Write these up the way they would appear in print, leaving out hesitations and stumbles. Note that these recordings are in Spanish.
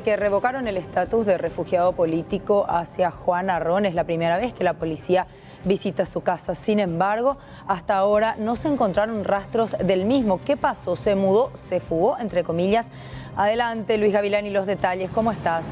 Que revocaron el estatus de refugiado político hacia Juan Arrón. Es la primera vez que la policía visita su casa. Sin embargo, hasta ahora no se encontraron rastros del mismo. ¿Qué pasó? ¿Se mudó? ¿Se fugó? Entre comillas. Adelante, Luis Gavilán, y los detalles. ¿Cómo estás?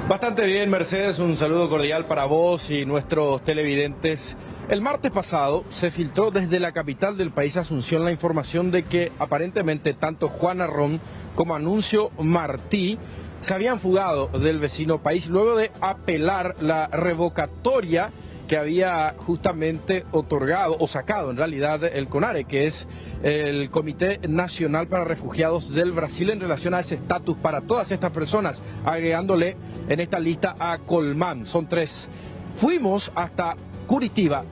Bastante bien, Mercedes, un saludo cordial para vos y nuestros televidentes. El martes pasado se filtró desde la capital del país, Asunción, la información de que aparentemente tanto Juan Arrón como Anuncio Martí se habían fugado del vecino país luego de apelar la revocatoria que había justamente otorgado o sacado en realidad el CONARE, que es el Comité Nacional para Refugiados del Brasil, en relación a ese estatus para todas estas personas, agregándole en esta lista a Colmán. Son 3. Fuimos hasta Curitiba,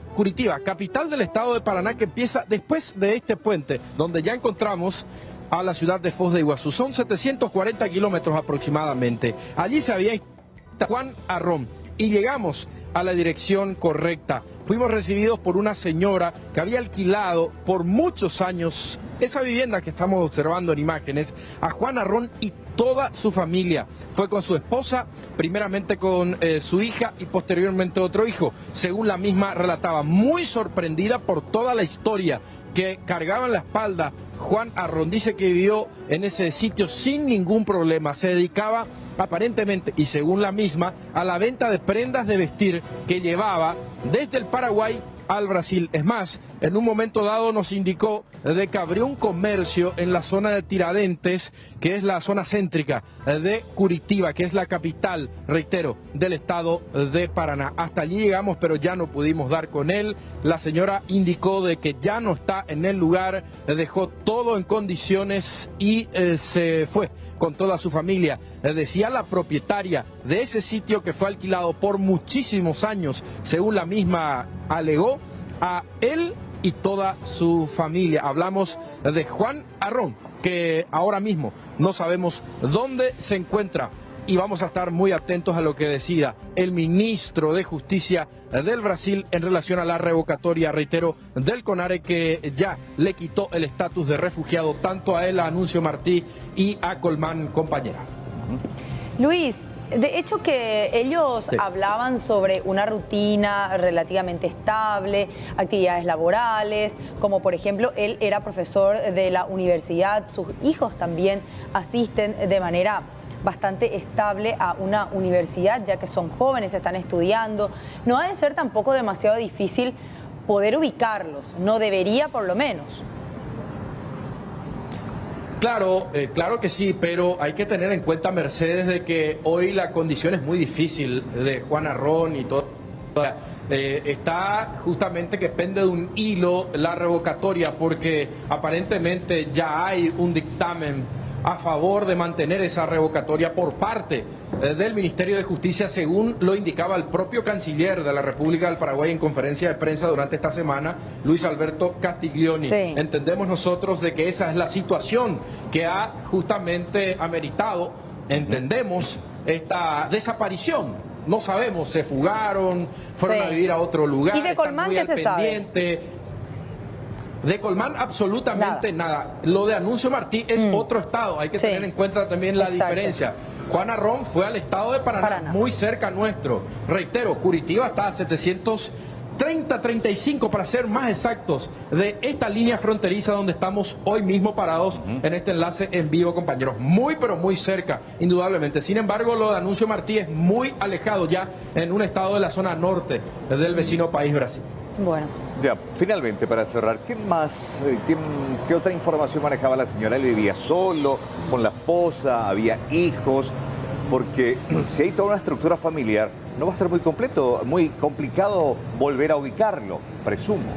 capital del estado de Paraná, que empieza después de este puente, donde ya encontramos a la ciudad de Foz de Iguazú. Son 740 kilómetros aproximadamente. Allí se había instalado Juan Arrón y llegamos a la dirección correcta. Fuimos recibidos por una señora que había alquilado por muchos años esa vivienda que estamos observando en imágenes a Juan Arrón y toda su familia. Fue con su esposa, primeramente con su hija y posteriormente otro hijo. Según la misma relataba, muy sorprendida por toda la historia que cargaba en la espalda Juan Arrón. Dice que vivió en ese sitio sin ningún problema. Se dedicaba aparentemente, y según la misma, a la venta de prendas de vestir que llevaba desde el Paraguay al Brasil. Es más, en un momento dado nos indicó de que abrió un comercio en la zona de Tiradentes, que es la zona céntrica de Curitiba, que es la capital, reitero, del estado de Paraná. Hasta allí llegamos, pero ya no pudimos dar con él. La señora indicó de que ya no está en el lugar, dejó todo en condiciones y se fue con toda su familia. Decía la propietaria de ese sitio, que fue alquilado por muchísimos años, según la misma alegó, a él y toda su familia. Hablamos de Juan Arrón, que ahora mismo no sabemos dónde se encuentra, y vamos a estar muy atentos a lo que decida el ministro de Justicia del Brasil en relación a la revocatoria, reitero, del CONARE, que ya le quitó el estatus de refugiado tanto a él, a Anuncio Martí y a Colmán, compañera. Luis, de hecho que ellos hablaban sobre una rutina relativamente estable, actividades laborales, como por ejemplo él era profesor de la universidad, sus hijos también asisten de manera bastante estable a una universidad, ya que son jóvenes, están estudiando. No ha de ser tampoco demasiado difícil poder ubicarlos, no debería por lo menos. Claro, claro que sí, pero hay que tener en cuenta, Mercedes, de que hoy la condición es muy difícil de Juan Arrón y todo. Está justamente que pende de un hilo la revocatoria, porque aparentemente ya hay un dictamen a favor de mantener esa revocatoria por parte del Ministerio de Justicia, según lo indicaba el propio canciller de la República del Paraguay en conferencia de prensa durante esta semana, Luis Alberto Castiglioni. Sí. Entendemos nosotros de que esa es la situación que ha justamente ameritado, entendemos, esta desaparición. No sabemos, se fugaron, fueron a vivir a otro lugar, ¿y de Colmán están muy al pendiente? De Colmán absolutamente nada. Lo de Anuncio Martí es otro estado, hay que tener en cuenta también la diferencia. Juan Arrón fue al estado de Paraná, muy cerca nuestro. Reitero, Curitiba está a 735 para ser más exactos de esta línea fronteriza donde estamos hoy mismo parados en este enlace en vivo, compañeros. Muy pero muy cerca, indudablemente. Sin embargo, lo de Anuncio Martí es muy alejado, ya en un estado de la zona norte del vecino país Brasil. Bueno. Ya, finalmente, para cerrar, ¿qué más, qué otra información manejaba la señora? ¿Él vivía solo, con la esposa, había hijos? Porque si hay toda una estructura familiar, no va a ser muy complicado volver a ubicarlo, presumo.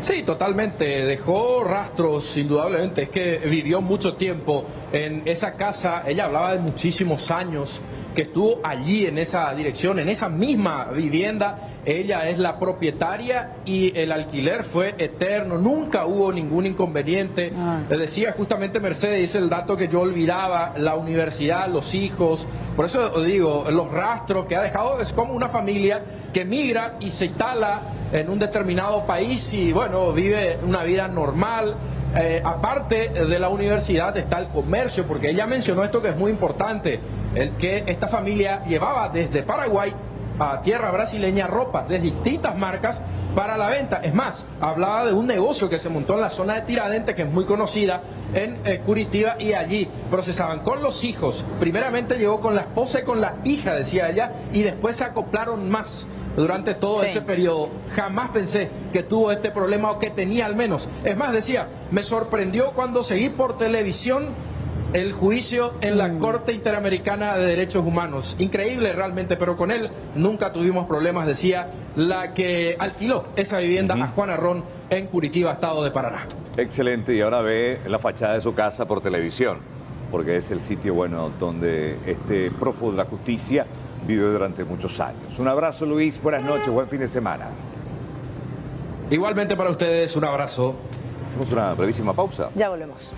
Sí, totalmente. Dejó rastros, indudablemente. Es que vivió mucho tiempo en esa casa. Ella hablaba de muchísimos años que estuvo allí en esa dirección, en esa misma vivienda. Ella es la propietaria y el alquiler fue eterno. Nunca hubo ningún inconveniente. Le decía justamente Mercedes, dice el dato que yo olvidaba, la universidad, los hijos. Por eso digo, los rastros que ha dejado es como una familia que migra y se instala en un determinado país y bueno, vive una vida normal, aparte de la universidad está el comercio, porque ella mencionó esto que es muy importante, el que esta familia llevaba desde Paraguay a tierra brasileña ropas de distintas marcas para la venta. Es más, hablaba de un negocio que se montó en la zona de Tiradentes, que es muy conocida en Curitiba, y allí procesaban con los hijos. Primeramente llegó con la esposa y con la hija, decía ella, y después se acoplaron más durante todo ese periodo. Jamás pensé que tuvo este problema, o que tenía al menos. Es más, decía, me sorprendió cuando seguí por televisión el juicio en la Corte Interamericana de Derechos Humanos. Increíble realmente, pero con él nunca tuvimos problemas, decía la que alquiló esa vivienda a Juana Ron en Curitiba, estado de Paraná. Excelente, y ahora ve la fachada de su casa por televisión, porque es el sitio, bueno, donde este prófugo de la justicia vive durante muchos años. Un abrazo, Luis, buenas noches, buen fin de semana. Igualmente para ustedes, un abrazo. Hacemos una brevísima pausa. Ya volvemos.